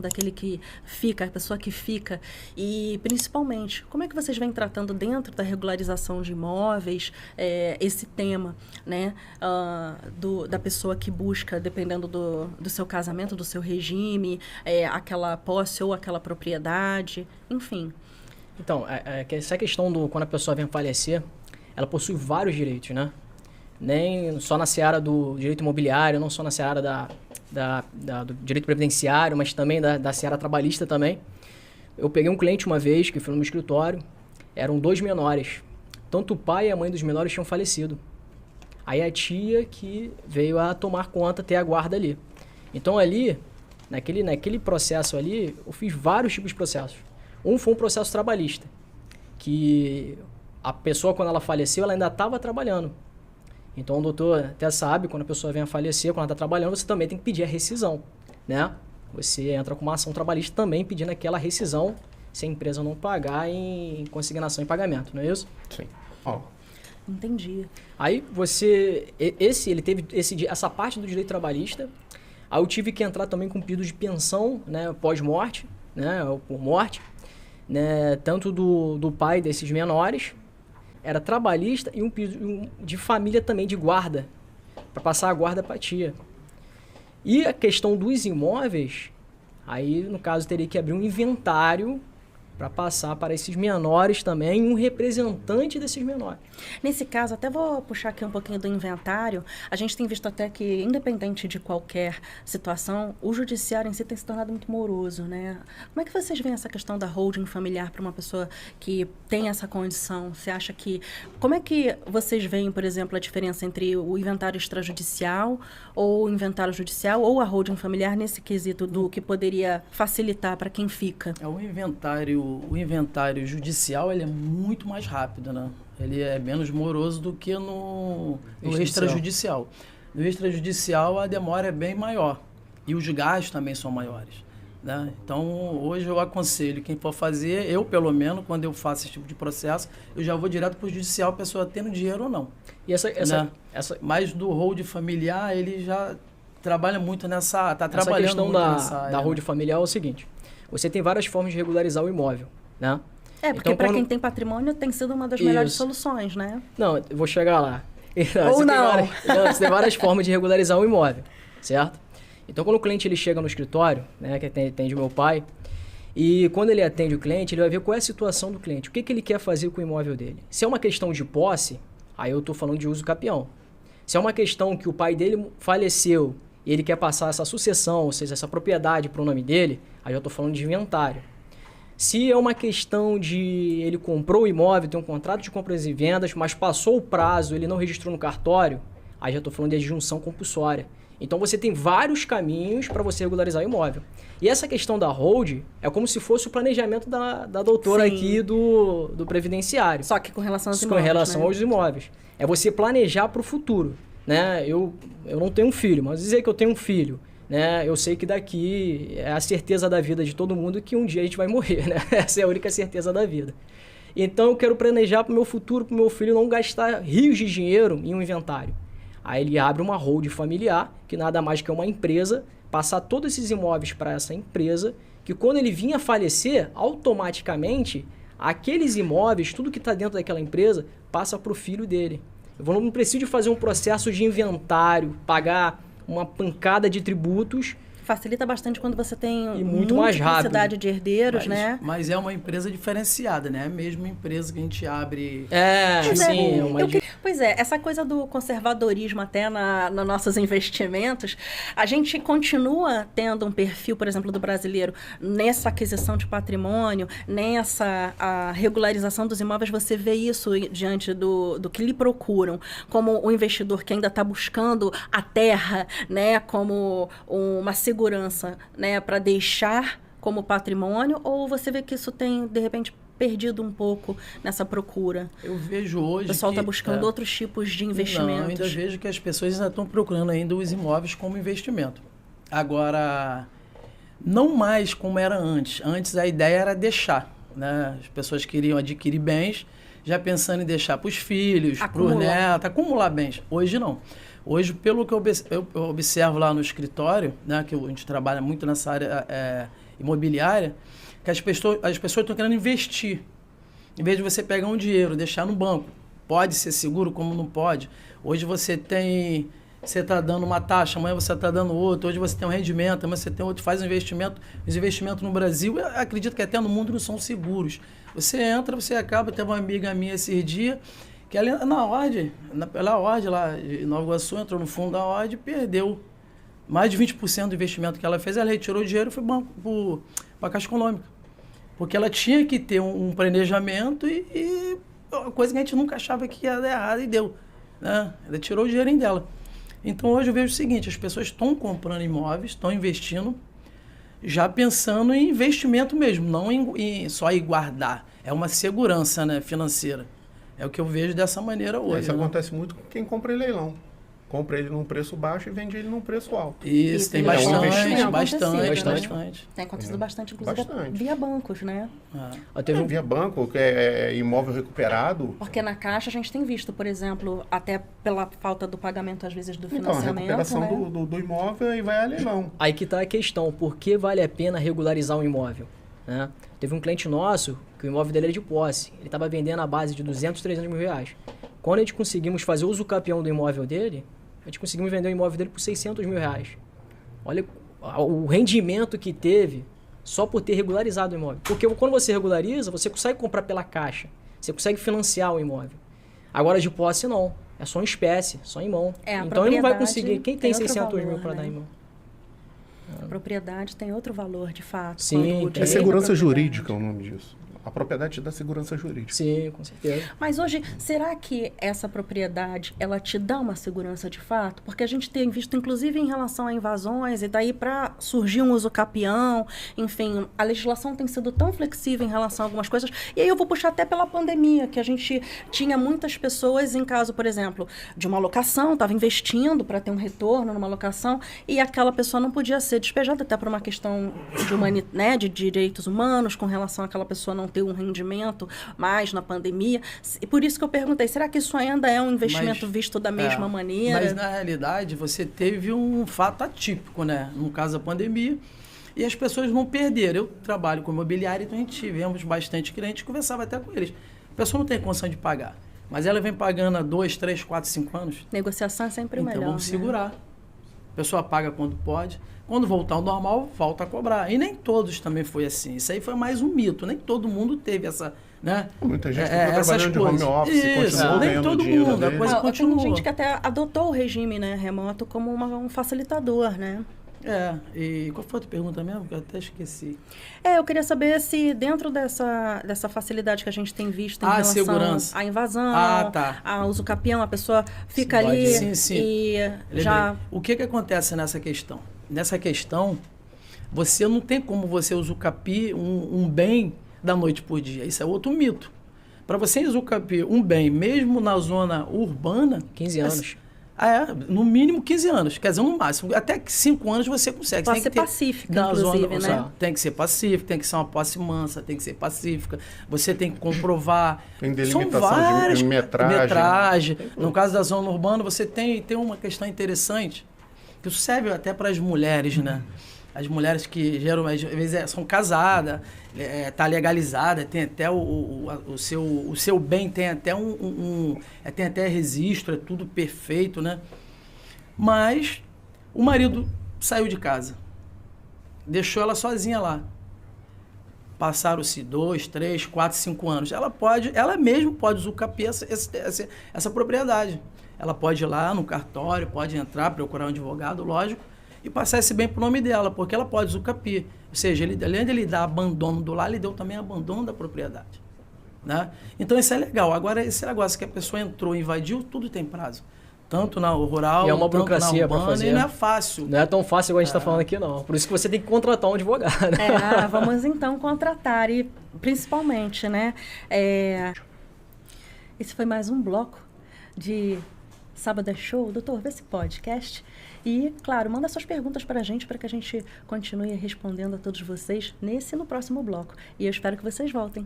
daquele que fica, a pessoa que fica, e principalmente, como é que vocês vêm tratando dentro da regularização de imóveis esse tema, né, da pessoa que busca, dependendo do seu casamento, do seu regime, aquela posse ou aquela propriedade, enfim. Então, essa questão quando a pessoa vem falecer, ela possui vários direitos, né? Nem só na seara do direito imobiliário, não só na seara do direito previdenciário, mas também da seara trabalhista também. Eu peguei um cliente uma vez, que foi no meu escritório, eram 2 menores. Tanto o pai e a mãe dos menores tinham falecido. Aí a tia que veio a tomar conta, ter a guarda ali. Então ali, naquele processo ali, eu fiz vários tipos de processos. Um foi um processo trabalhista, que a pessoa, quando ela faleceu, ela ainda estava trabalhando. Então o doutor até sabe, quando a pessoa vem a falecer, quando ela está trabalhando, você também tem que pedir a rescisão, né? Você entra com uma ação trabalhista também pedindo aquela rescisão se a empresa não pagar em consignação em pagamento, não é isso? Sim. Entendi. Aí ele teve essa parte do direito trabalhista. Aí eu tive que entrar também com pedido de pensão, né, pós-morte, né, ou por morte, né, tanto do pai desses menores, era trabalhista, e um pedido de família também, de guarda, para passar a guarda para a tia. E a questão dos imóveis, aí no caso teria que abrir um inventário para passar para esses menores também, um representante desses menores. Nesse caso, até vou puxar aqui um pouquinho do inventário. A gente tem visto até que, independente de qualquer situação, o judiciário em si tem se tornado muito moroso, né? Como é que vocês veem essa questão da holding familiar para uma pessoa que tem essa condição? Você acha que... Como é que vocês veem, por exemplo, a diferença entre o inventário extrajudicial ou o inventário judicial ou a holding familiar nesse quesito do que poderia facilitar para quem fica? O inventário judicial, ele é muito mais rápido, né? Ele é menos moroso do que no extrajudicial. No extrajudicial, a demora é bem maior. E os gastos também são maiores, né? Então, hoje eu aconselho quem for fazer, eu pelo menos, quando eu faço esse tipo de processo, eu já vou direto para o judicial, a pessoa tendo dinheiro ou não. E né? Mas do hold familiar, ele já trabalha muito nessa... Está trabalhando muito nessa área. Da hold familiar é o seguinte: você tem várias formas de regularizar o imóvel, né? Porque então, para quem tem patrimônio tem sido uma das melhores soluções, né? Não, eu vou chegar lá. Ou não. Você tem várias formas de regularizar o imóvel, certo? Então, quando o cliente ele chega no escritório, né, que atende o meu pai, e quando ele atende o cliente, ele vai ver qual é a situação do cliente, o que ele quer fazer com o imóvel dele. Se é uma questão de posse, aí eu estou falando de uso capião. Se é uma questão que o pai dele faleceu e ele quer passar essa sucessão, ou seja, essa propriedade para o nome dele, aí eu estou falando de inventário. Se é uma questão de ele comprou o imóvel, tem um contrato de compras e vendas, mas passou o prazo, ele não registrou no cartório, aí já estou falando de adjunção compulsória. Então você tem vários caminhos para você regularizar o imóvel. E essa questão da hold é como se fosse o planejamento da doutora Sim. aqui do previdenciário. Só que com relação aos Com imóveis, relação né? aos imóveis. É você planejar para o futuro, né? Eu não tenho um filho, mas dizer que eu tenho um filho, né? Eu sei que daqui é a certeza da vida de todo mundo que um dia a gente vai morrer, né? Essa é a única certeza da vida. Então eu quero planejar para o meu futuro, para o meu filho não gastar rios de dinheiro em um inventário. Aí ele abre uma hold familiar, que nada mais que é uma empresa, passar todos esses imóveis para essa empresa, que quando ele vinha a falecer, automaticamente, aqueles imóveis, tudo que está dentro daquela empresa, passa para o filho dele. Eu não preciso de fazer um processo de inventário, pagar uma pancada de tributos. Facilita bastante quando você tem muito mais multiplicidade de herdeiros, né? Mas é uma empresa diferenciada, né? É a mesma empresa que a gente abre... Pois é, essa coisa do conservadorismo até nos nossos investimentos, a gente continua tendo um perfil, por exemplo, do brasileiro nessa aquisição de patrimônio, a regularização dos imóveis, você vê isso diante do que lhe procuram, como o investidor que ainda está buscando a terra, né, como uma segurança, né, para deixar como patrimônio, ou você vê que isso tem, de repente, perdido um pouco nessa procura? Eu vejo hoje o pessoal está buscando outros tipos de investimentos. Não, eu ainda vejo que as pessoas ainda estão procurando ainda os imóveis como investimento. Agora, não mais como era antes. Antes a ideia era deixar, né? As pessoas queriam adquirir bens, já pensando em deixar para os filhos, para os netos, acumular bens. Hoje não. Hoje, pelo que eu observo lá no escritório, né, que a gente trabalha muito nessa área imobiliária, que as pessoas estão querendo investir. Em vez de você pegar um dinheiro, deixar no banco, pode ser seguro como não pode. Hoje você está dando uma taxa, amanhã você está dando outra, hoje você tem um rendimento, amanhã você tem outro, faz um investimento. Os investimentos no Brasil, eu acredito que até no mundo não são seguros. Você entra, você acaba, teve uma amiga minha esses dias, que ela na Ord, pela Ord lá de Nova Iguaçu, entrou no fundo da Ord e perdeu mais de 20% do investimento que ela fez, ela retirou o dinheiro e foi para a Caixa Econômica. Porque ela tinha que ter um planejamento e coisa que a gente nunca achava que ia dar errado e deu. Né? Ela tirou o dinheirinho dela. Então hoje eu vejo o seguinte, as pessoas estão comprando imóveis, estão investindo, já pensando em investimento mesmo, não só em guardar. É uma segurança, né, financeira. É o que eu vejo dessa maneira hoje. Isso acontece muito com quem compra em leilão. Compra ele num preço baixo e vende ele num preço alto. Isso tem bastante. Tem acontecido bastante, inclusive via bancos, né? Via banco, que é imóvel recuperado. Porque na Caixa a gente tem visto, por exemplo, até pela falta do pagamento, às vezes, do financiamento. Então, a recuperação do imóvel e vai a leilão. Aí que está a questão, por que vale a pena regularizar um imóvel? Né? Teve um cliente nosso, que o imóvel dele era de posse. Ele estava vendendo a base de 200, 300 mil reais. Quando a gente conseguimos fazer uso capião do imóvel dele, a gente conseguimos vender o imóvel dele por 600 mil reais. Olha o rendimento que teve só por ter regularizado o imóvel. Porque quando você regulariza, você consegue comprar pela Caixa. Você consegue financiar o imóvel. Agora de posse não. É só em espécie, só em mão. Então ele não vai conseguir. Quem tem 600 mil para dar em mão? A propriedade tem outro valor, de fato. Sim. É segurança jurídica o nome disso. A propriedade dá segurança jurídica. Sim, com certeza. Mas hoje, será que essa propriedade, ela te dá uma segurança de fato? Porque a gente tem visto, inclusive, em relação a invasões, e daí para surgir um uso capião, enfim, a legislação tem sido tão flexível em relação a algumas coisas. E aí eu vou puxar até pela pandemia, que a gente tinha muitas pessoas em caso, por exemplo, de uma locação, estava investindo para ter um retorno numa locação, e aquela pessoa não podia ser despejada até por uma questão de direitos humanos, com relação àquela pessoa não ter um rendimento mais na pandemia. E por isso que eu perguntei, será que isso ainda é um investimento visto da mesma maneira? Mas, na realidade, você teve um fato atípico, né? No caso da pandemia, e as pessoas não perderam. Eu trabalho com imobiliário, então a gente tivemos bastante clientes, conversava até com eles. A pessoa não tem condição de pagar, mas ela vem pagando há 2, 3, 4, 5 anos. Negociação é sempre melhor. Então vamos né? segurar. A pessoa paga quando pode. Quando voltar ao normal, volta a cobrar. E nem todos também foi assim. Isso aí foi mais um mito. Nem todo mundo teve essa... Né? Muita gente está trabalhando de home office, continua nem todo mundo. A coisa continua. Tem gente que até adotou o regime, né, remoto como um facilitador, né? E qual foi a outra pergunta mesmo? Que eu até esqueci. Eu queria saber se dentro dessa facilidade que a gente tem visto em relação segurança. à invasão, tá. ao uso capião, a pessoa fica ali e já... O que acontece nessa questão? Nessa questão, você não tem como você usucapiar um bem da noite por dia. Isso é outro mito. Para você usucapiar um bem, mesmo na zona urbana... 15 anos. No mínimo 15 anos. Quer dizer, no máximo. Até 5 anos você consegue. Pode ser pacífica, inclusive, né? Tem que ser pacífica, tem que ser uma posse mansa, tem que ser pacífica. Você tem que comprovar. Tem delimitação de metragem. No caso da zona urbana, você tem uma questão interessante, que isso serve até para as mulheres, né? As mulheres que geralmente às vezes são casadas, tá legalizada, tem até o seu bem, tem até tem até registro, é tudo perfeito, né? Mas o marido saiu de casa, deixou ela sozinha lá. Passaram-se 2, 3, 4, 5 anos. Ela mesma pode usucapiar essa propriedade. Ela pode ir lá no cartório, pode entrar, procurar um advogado, lógico, e passar esse bem para o nome dela, porque ela pode usucapiar. Ou seja, além de ele dar abandono do lar, ele deu também abandono da propriedade. Né? Então isso é legal. Agora, esse negócio que a pessoa entrou e invadiu, tudo tem prazo. Tanto na rural, e é uma tanto burocracia na urbana, para fazer. E não é fácil. Não é tão fácil igual a gente está falando aqui, não. Por isso que você tem que contratar um advogado. Vamos então contratar, e principalmente, né? Esse foi mais um bloco de Sábado é Show, doutor, vê esse podcast. E, claro, manda suas perguntas para a gente, para que a gente continue respondendo a todos vocês nesse e no próximo bloco. E eu espero que vocês voltem.